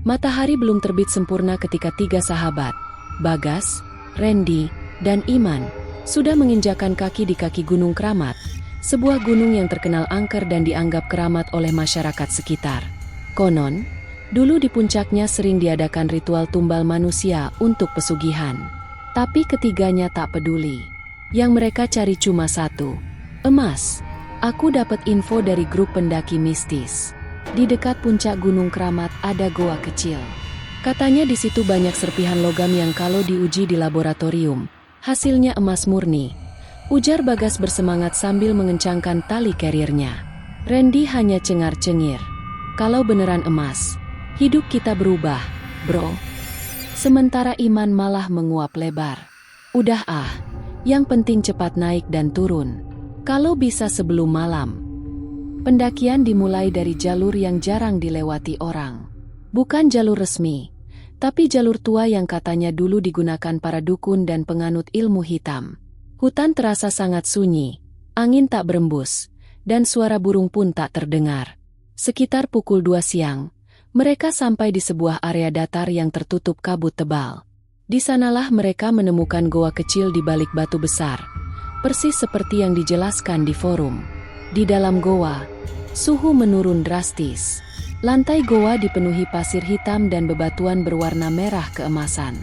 Matahari belum terbit sempurna ketika tiga sahabat, Bagas, Randy, dan Iman, sudah menginjakan kaki di kaki Gunung Keramat, sebuah gunung yang terkenal angker dan dianggap keramat oleh masyarakat sekitar. Konon, dulu di puncaknya sering diadakan ritual tumbal manusia untuk pesugihan. Tapi ketiganya tak peduli. Yang mereka cari cuma satu, emas. Aku dapat info dari grup pendaki mistis. Di dekat puncak Gunung Keramat ada goa kecil. Katanya di situ banyak serpihan logam yang kalau diuji di laboratorium, hasilnya emas murni. Ujar Bagas bersemangat sambil mengencangkan tali karirnya. Randy hanya cengar-cengir. Kalau beneran emas, hidup kita berubah, bro. Sementara Iman malah menguap lebar. Udah yang penting cepat naik dan turun. Kalau bisa sebelum malam. Pendakian dimulai dari jalur yang jarang dilewati orang. Bukan jalur resmi, tapi jalur tua yang katanya dulu digunakan para dukun dan penganut ilmu hitam. Hutan terasa sangat sunyi, angin tak berembus, dan suara burung pun tak terdengar. Sekitar pukul 2 siang, mereka sampai di sebuah area datar yang tertutup kabut tebal. Di sanalah mereka menemukan goa kecil di balik batu besar, persis seperti yang dijelaskan di forum. Di dalam goa, suhu menurun drastis. Lantai goa dipenuhi pasir hitam dan bebatuan berwarna merah keemasan.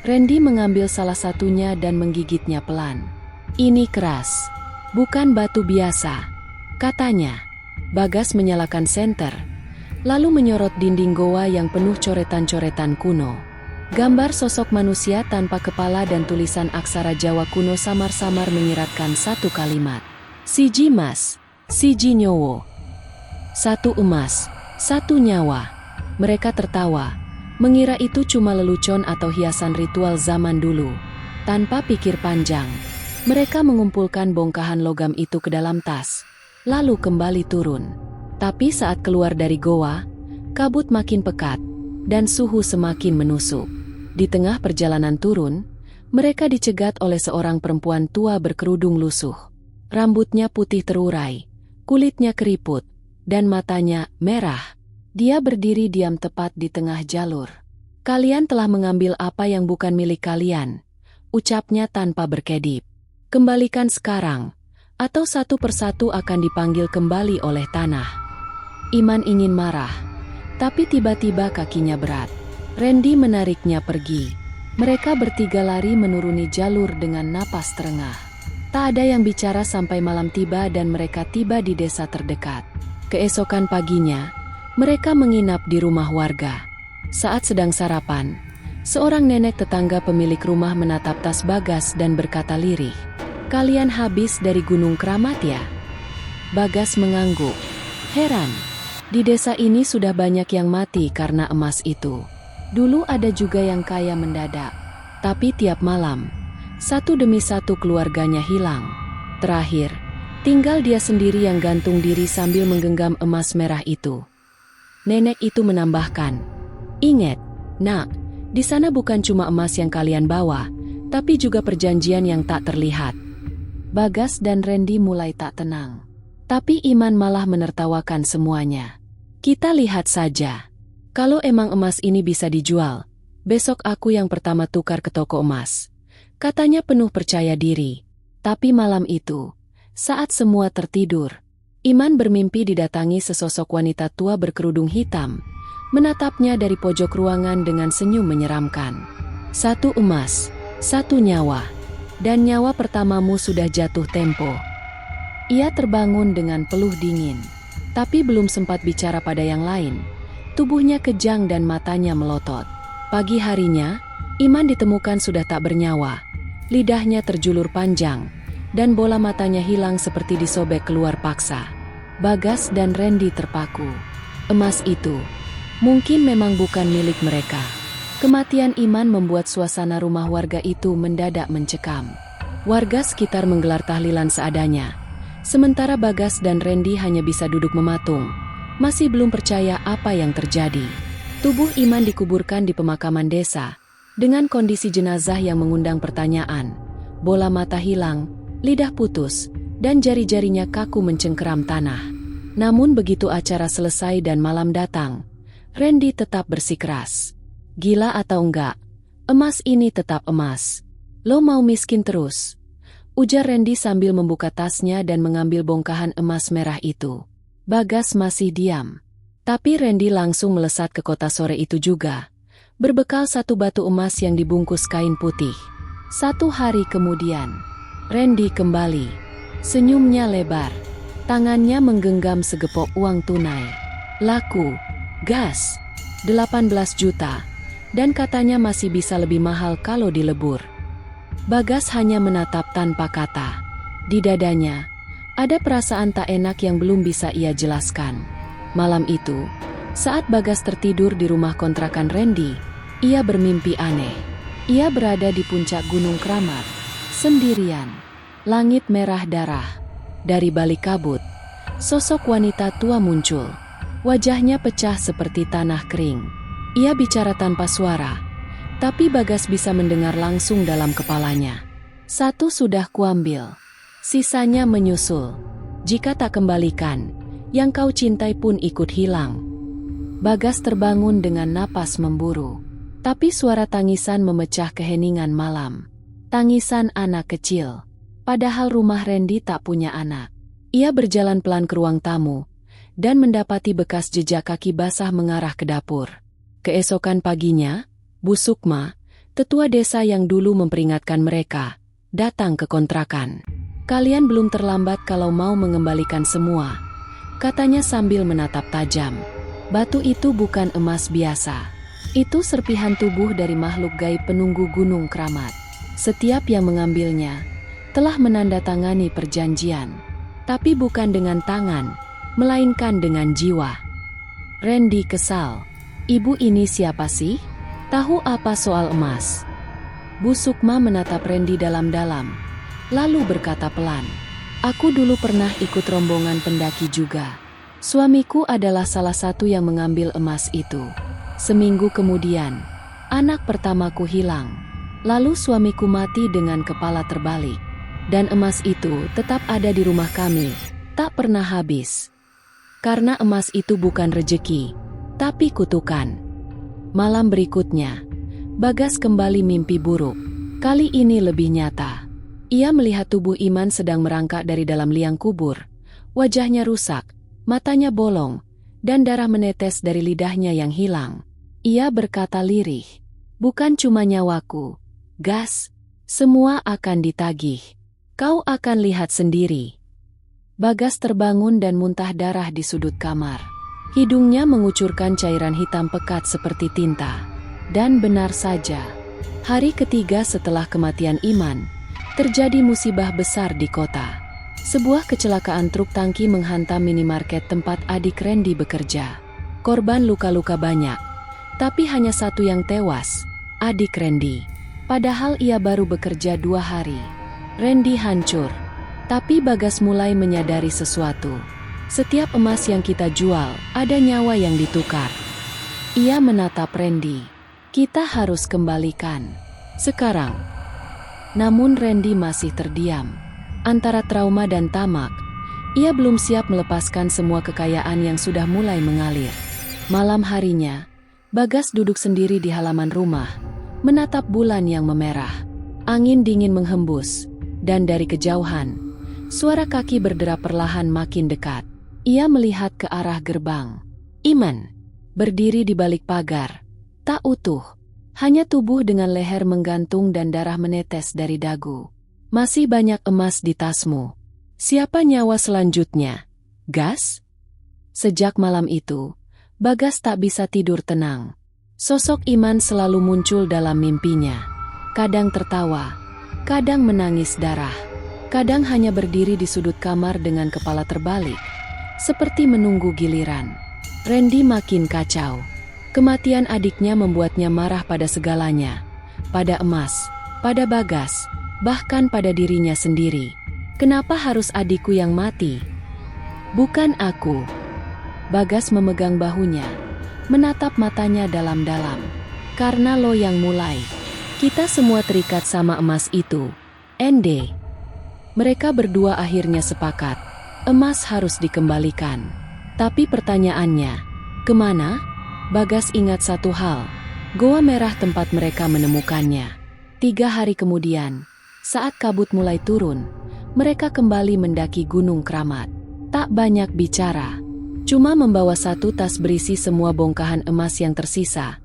Randy mengambil salah satunya dan menggigitnya pelan. Ini keras, bukan batu biasa, katanya. Bagas menyalakan senter, lalu menyorot dinding goa yang penuh coretan-coretan kuno. Gambar sosok manusia tanpa kepala dan tulisan aksara Jawa kuno samar-samar menyiratkan satu kalimat. Siji mas, siji nyowo. Satu emas, satu nyawa. Mereka tertawa, mengira itu cuma lelucon atau hiasan ritual zaman dulu. Tanpa pikir panjang, mereka mengumpulkan bongkahan logam itu ke dalam tas, lalu kembali turun. Tapi saat keluar dari goa, kabut makin pekat, dan suhu semakin menusuk. Di tengah perjalanan turun, mereka dicegat oleh seorang perempuan tua berkerudung lusuh. Rambutnya putih terurai, kulitnya keriput, dan matanya merah. Dia berdiri diam tepat di tengah jalur. Kalian telah mengambil apa yang bukan milik kalian, ucapnya tanpa berkedip. Kembalikan sekarang, atau satu persatu akan dipanggil kembali oleh tanah. Iman ingin marah, tapi tiba-tiba kakinya berat. Randy menariknya pergi. Mereka bertiga lari menuruni jalur dengan napas terengah. Tak ada yang bicara sampai malam tiba dan mereka tiba di desa terdekat. Keesokan paginya, mereka menginap di rumah warga. Saat sedang sarapan, seorang nenek tetangga pemilik rumah menatap tas Bagas dan berkata lirih, "Kalian habis dari Gunung Keramat ya?" Bagas mengangguk. Heran, di desa ini sudah banyak yang mati karena emas itu. Dulu ada juga yang kaya mendadak, tapi tiap malam, satu demi satu keluarganya hilang. Terakhir, tinggal dia sendiri yang gantung diri sambil menggenggam emas merah itu. Nenek itu menambahkan, "Ingat, nak, di sana bukan cuma emas yang kalian bawa, tapi juga perjanjian yang tak terlihat." Bagas dan Randy mulai tak tenang. Tapi Iman malah menertawakan semuanya. "Kita lihat saja. Kalau emang emas ini bisa dijual, besok aku yang pertama tukar ke toko emas," katanya penuh percaya diri. Tapi malam itu, saat semua tertidur, Iman bermimpi didatangi sesosok wanita tua berkerudung hitam, menatapnya dari pojok ruangan dengan senyum menyeramkan. "Satu emas, satu nyawa, dan nyawa pertamamu sudah jatuh tempo." Ia terbangun dengan peluh dingin, tapi belum sempat bicara pada yang lain. Tubuhnya kejang dan matanya melotot. Pagi harinya, Iman ditemukan sudah tak bernyawa. Lidahnya terjulur panjang, dan bola matanya hilang seperti disobek keluar paksa. Bagas dan Randy terpaku. Emas itu mungkin memang bukan milik mereka. Kematian Iman membuat suasana rumah warga itu mendadak mencekam. Warga sekitar menggelar tahlilan seadanya, sementara Bagas dan Randy hanya bisa duduk mematung, masih belum percaya apa yang terjadi. Tubuh Iman dikuburkan di pemakaman desa, dengan kondisi jenazah yang mengundang pertanyaan. Bola mata hilang, lidah putus, dan jari-jarinya kaku mencengkeram tanah. Namun begitu acara selesai dan malam datang, Randy tetap bersikeras. Gila atau enggak, emas ini tetap emas. Lo mau miskin terus? Ujar Randy sambil membuka tasnya dan mengambil bongkahan emas merah itu. Bagas masih diam. Tapi Randy langsung melesat ke kota sore itu juga, berbekal satu batu emas yang dibungkus kain putih. 1 hari kemudian, Randy kembali. Senyumnya lebar. Tangannya menggenggam segepok uang tunai. Laku, gas, 18 juta. Dan katanya masih bisa lebih mahal kalau dilebur. Bagas hanya menatap tanpa kata. Di dadanya, ada perasaan tak enak yang belum bisa ia jelaskan. Malam itu, saat Bagas tertidur di rumah kontrakan Randy, ia bermimpi aneh. Ia berada di puncak Gunung Keramat, sendirian. Langit merah darah. Dari balik kabut, sosok wanita tua muncul. Wajahnya pecah seperti tanah kering. Ia bicara tanpa suara, tapi Bagas bisa mendengar langsung dalam kepalanya. 1 sudah kuambil, sisanya menyusul. Jika tak kembalikan, yang kau cintai pun ikut hilang. Bagas terbangun dengan napas memburu. Tapi suara tangisan memecah keheningan malam. Tangisan anak kecil. Padahal rumah Randy tak punya anak. Ia berjalan pelan ke ruang tamu, dan mendapati bekas jejak kaki basah mengarah ke dapur. Keesokan paginya, Bu Sukma, tetua desa yang dulu memperingatkan mereka, datang ke kontrakan. Kalian belum terlambat kalau mau mengembalikan semua, katanya sambil menatap tajam. Batu itu bukan emas biasa. Itu serpihan tubuh dari makhluk gaib penunggu Gunung Keramat. Setiap yang mengambilnya telah menandatangani perjanjian. Tapi bukan dengan tangan, melainkan dengan jiwa. Randy kesal. Ibu ini siapa sih? Tahu apa soal emas? Bu Sukma menatap Randy dalam-dalam, lalu berkata pelan. Aku dulu pernah ikut rombongan pendaki juga. Suamiku adalah salah satu yang mengambil emas itu. Seminggu kemudian, anak pertamaku hilang. Lalu suamiku mati dengan kepala terbalik. Dan emas itu tetap ada di rumah kami, tak pernah habis. Karena emas itu bukan rejeki, tapi kutukan. Malam berikutnya, Bagas kembali mimpi buruk. Kali ini lebih nyata. Ia melihat tubuh Iman sedang merangkak dari dalam liang kubur. Wajahnya rusak, matanya bolong, dan darah menetes dari lidahnya yang hilang. Ia berkata lirih, bukan cuma nyawaku, Gas, semua akan ditagih. Kau akan lihat sendiri. Bagas terbangun dan muntah darah di sudut kamar. Hidungnya mengucurkan cairan hitam pekat seperti tinta. Dan benar saja, hari ketiga setelah kematian Iman, terjadi musibah besar di kota. Sebuah kecelakaan truk tangki menghantam minimarket tempat adik Randy bekerja. Korban luka-luka banyak, tapi hanya satu yang tewas, adik Randy. Padahal ia baru bekerja 2 hari. Randy hancur, tapi Bagas mulai menyadari sesuatu. Setiap emas yang kita jual, ada nyawa yang ditukar. Ia menatap Randy. Kita harus kembalikan. Sekarang. Namun Randy masih terdiam. Antara trauma dan tamak, ia belum siap melepaskan semua kekayaan yang sudah mulai mengalir. Malam harinya, Bagas duduk sendiri di halaman rumah, menatap bulan yang memerah. Angin dingin menghembus, dan dari kejauhan, suara kaki berderap perlahan makin dekat. Ia melihat ke arah gerbang. Iman berdiri di balik pagar, tak utuh, hanya tubuh dengan leher menggantung dan darah menetes dari dagu. Masih banyak emas di tasmu. Siapa nyawa selanjutnya? Gas? Sejak malam itu, Bagas tak bisa tidur tenang. Sosok Iman selalu muncul dalam mimpinya. Kadang tertawa, kadang menangis darah, kadang hanya berdiri di sudut kamar dengan kepala terbalik, seperti menunggu giliran. Randy makin kacau. Kematian adiknya membuatnya marah pada segalanya. Pada emas, pada Bagas, bahkan pada dirinya sendiri. Kenapa harus adikku yang mati? Bukan aku. Bagas memegang bahunya, menatap matanya dalam-dalam. Karena lo yang mulai. Kita semua terikat sama emas itu. Ende. Mereka berdua akhirnya sepakat. Emas harus dikembalikan. Tapi pertanyaannya, kemana? Bagas ingat satu hal, goa merah tempat mereka menemukannya. 3 hari kemudian, saat kabut mulai turun, mereka kembali mendaki Gunung Kramat. Tak banyak bicara, cuma membawa satu tas berisi semua bongkahan emas yang tersisa,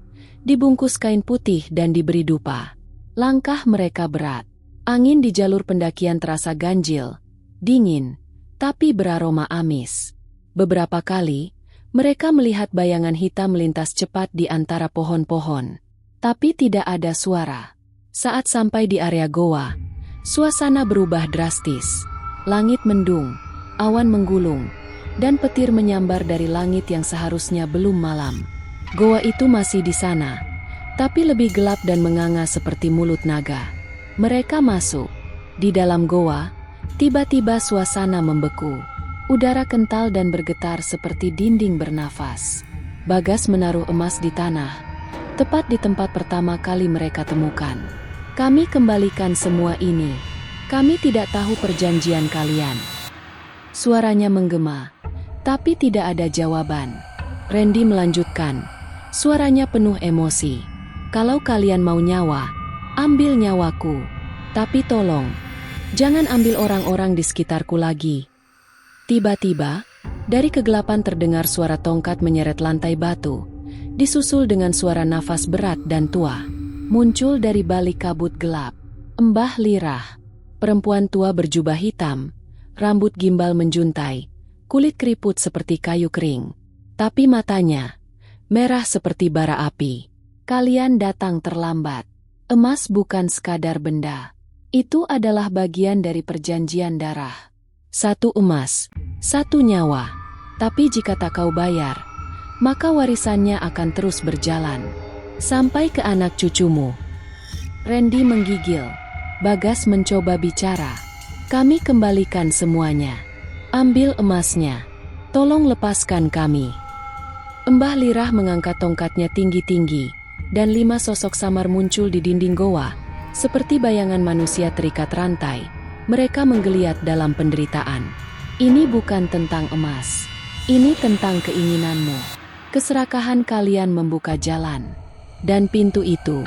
dibungkus kain putih dan diberi dupa. Langkah mereka berat. Angin di jalur pendakian terasa ganjil, dingin, tapi beraroma amis. Beberapa kali, mereka melihat bayangan hitam melintas cepat di antara pohon-pohon. Tapi tidak ada suara. Saat sampai di area goa, suasana berubah drastis. Langit mendung, awan menggulung, dan petir menyambar dari langit yang seharusnya belum malam. Goa itu masih di sana, tapi lebih gelap dan menganga seperti mulut naga. Mereka masuk. Di dalam goa, tiba-tiba suasana membeku. Udara kental dan bergetar seperti dinding bernafas. Bagas menaruh emas di tanah, tepat di tempat pertama kali mereka temukan. Kami kembalikan semua ini. Kami tidak tahu perjanjian kalian. Suaranya menggema, tapi tidak ada jawaban. Randy melanjutkan, suaranya penuh emosi. Kalau kalian mau nyawa, ambil nyawaku. Tapi tolong, jangan ambil orang-orang di sekitarku lagi. Tiba-tiba, dari kegelapan terdengar suara tongkat menyeret lantai batu, disusul dengan suara nafas berat dan tua. Muncul dari balik kabut gelap, Mbah Lirah. Perempuan tua berjubah hitam, rambut gimbal menjuntai, kulit keriput seperti kayu kering. Tapi matanya, merah seperti bara api. Kalian datang terlambat. Emas bukan sekadar benda. Itu adalah bagian dari perjanjian darah. 1 emas, 1 nyawa. Tapi jika tak kau bayar, maka warisannya akan terus berjalan sampai ke anak cucumu. Randy menggigil. Bagas mencoba bicara. Kami kembalikan semuanya. Ambil emasnya. Tolong lepaskan kami. Mbah Lirah mengangkat tongkatnya tinggi-tinggi, dan 5 sosok samar muncul di dinding goa, seperti bayangan manusia terikat rantai. Mereka menggeliat dalam penderitaan. Ini bukan tentang emas. Ini tentang keinginanmu. Keserakahan kalian membuka jalan. Dan pintu itu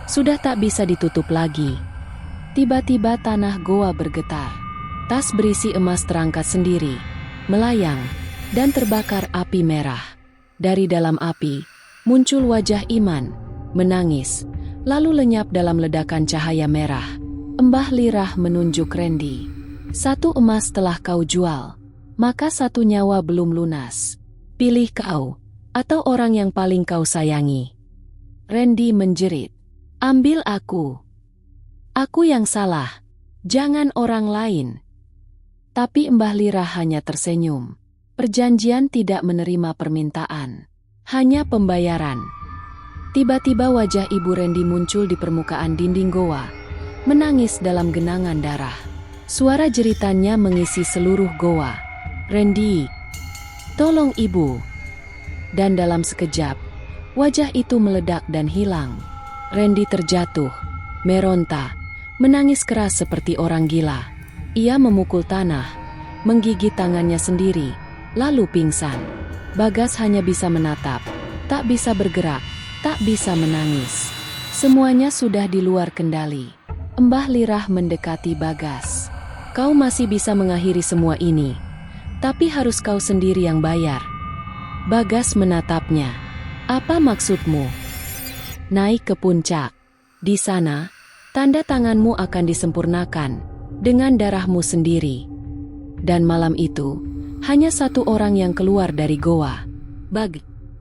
sudah tak bisa ditutup lagi. Tiba-tiba tanah goa bergetar. Tas berisi emas terangkat sendiri, melayang, dan terbakar api merah. Dari dalam api, muncul wajah Iman, menangis, lalu lenyap dalam ledakan cahaya merah. Mbah Lirah menunjuk Randy. 1 emas telah kau jual, maka 1 nyawa belum lunas. Pilih kau, atau orang yang paling kau sayangi. Randy menjerit. Ambil aku. Aku yang salah, jangan orang lain. Tapi Mbah Lirah hanya tersenyum. Perjanjian tidak menerima permintaan, hanya pembayaran. Tiba-tiba wajah Ibu Randy muncul di permukaan dinding goa, menangis dalam genangan darah. Suara jeritannya mengisi seluruh goa. Randy, tolong ibu. Dan dalam sekejap, wajah itu meledak dan hilang. Randy terjatuh, meronta, menangis keras seperti orang gila. Ia memukul tanah, menggigit tangannya sendiri, lalu pingsan. Bagas hanya bisa menatap, tak bisa bergerak, tak bisa menangis. Semuanya sudah di luar kendali. Mbah Lirah mendekati Bagas. Kau masih bisa mengakhiri semua ini, tapi harus kau sendiri yang bayar. Bagas menatapnya. Apa maksudmu? Naik ke puncak. Di sana, tanda tanganmu akan disempurnakan dengan darahmu sendiri. Dan malam itu, hanya 1 orang yang keluar dari goa.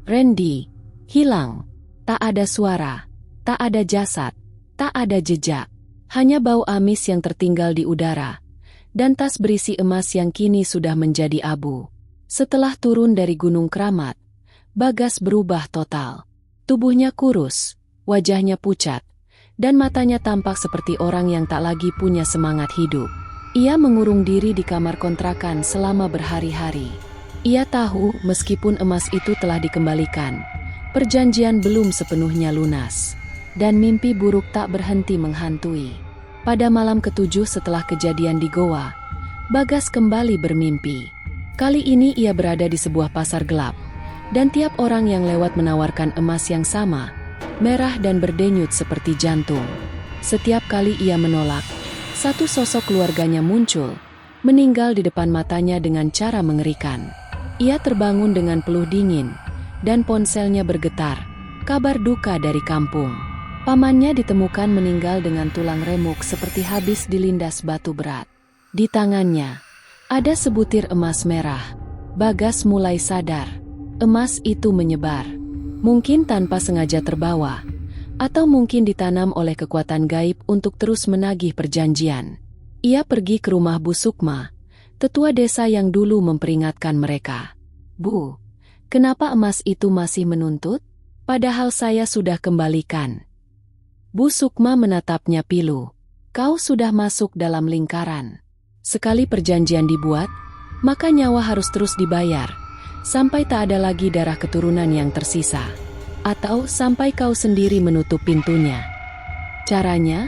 Randy hilang. Tak ada suara, tak ada jasad, tak ada jejak. Hanya bau amis yang tertinggal di udara, dan tas berisi emas yang kini sudah menjadi abu. Setelah turun dari Gunung Kramat, Bagas berubah total. Tubuhnya kurus, wajahnya pucat, dan matanya tampak seperti orang yang tak lagi punya semangat hidup. Ia mengurung diri di kamar kontrakan selama berhari-hari. Ia tahu meskipun emas itu telah dikembalikan, perjanjian belum sepenuhnya lunas. Dan mimpi buruk tak berhenti menghantui. Pada malam ke-7 setelah kejadian di goa, Bagas kembali bermimpi. Kali ini ia berada di sebuah pasar gelap, Dan tiap orang yang lewat menawarkan emas yang sama, merah dan berdenyut seperti jantung. Setiap kali ia menolak, satu sosok keluarganya muncul, meninggal di depan matanya dengan cara mengerikan. Ia terbangun dengan peluh dingin, dan ponselnya bergetar. Kabar duka dari kampung. Pamannya ditemukan meninggal dengan tulang remuk seperti habis dilindas batu berat. Di tangannya ada sebutir emas merah. Bagas mulai sadar. Emas itu menyebar. Mungkin tanpa sengaja terbawa, atau mungkin ditanam oleh kekuatan gaib untuk terus menagih perjanjian. Ia pergi ke rumah Bu Sukma, tetua desa yang dulu memperingatkan mereka. "Bu, kenapa emas itu masih menuntut? Padahal saya sudah kembalikan." Bu Sukma menatapnya pilu. "Kau sudah masuk dalam lingkaran. Sekali perjanjian dibuat, maka nyawa harus terus dibayar, sampai tak ada lagi darah keturunan yang tersisa. Atau sampai kau sendiri menutup pintunya." "Caranya?"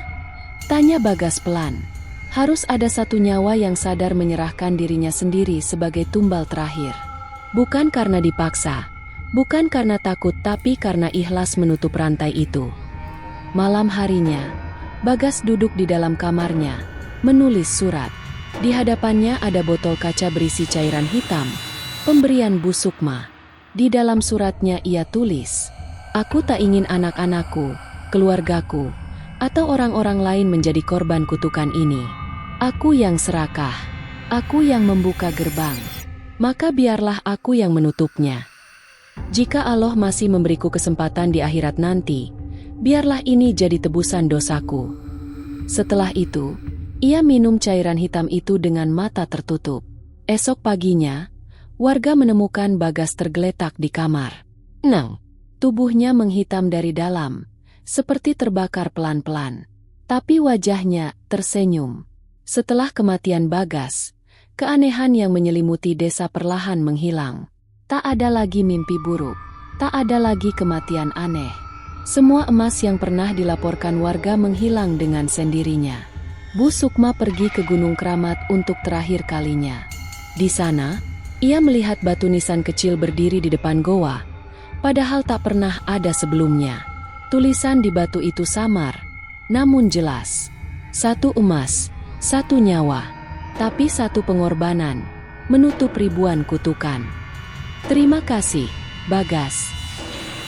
tanya Bagas pelan. "Harus ada satu nyawa yang sadar menyerahkan dirinya sendiri sebagai tumbal terakhir. Bukan karena dipaksa, bukan karena takut, tapi karena ikhlas menutup rantai itu." Malam harinya, Bagas duduk di dalam kamarnya, menulis surat. Di hadapannya ada botol kaca berisi cairan hitam, pemberian Bu Sukma. Di dalam suratnya ia tulis, "Aku tak ingin anak-anakku, keluargaku, atau orang-orang lain menjadi korban kutukan ini. Aku yang serakah, aku yang membuka gerbang, maka biarlah aku yang menutupnya. Jika Allah masih memberiku kesempatan di akhirat nanti, biarlah ini jadi tebusan dosaku." Setelah itu, ia minum cairan hitam itu dengan mata tertutup. Esok paginya, warga menemukan Bagas tergeletak di kamar. Tubuhnya menghitam dari dalam, seperti terbakar pelan-pelan. Tapi wajahnya tersenyum. Setelah kematian Bagas, keanehan yang menyelimuti desa perlahan menghilang. Tak ada lagi mimpi buruk, tak ada lagi kematian aneh. Semua emas yang pernah dilaporkan warga menghilang dengan sendirinya. Bu Sukma pergi ke Gunung Kramat untuk terakhir kalinya. Di sana, ia melihat batu nisan kecil berdiri di depan goa, padahal tak pernah ada sebelumnya. Tulisan di batu itu samar, namun jelas. Satu emas, satu nyawa, tapi satu pengorbanan, menutup ribuan kutukan. Terima kasih, Bagas.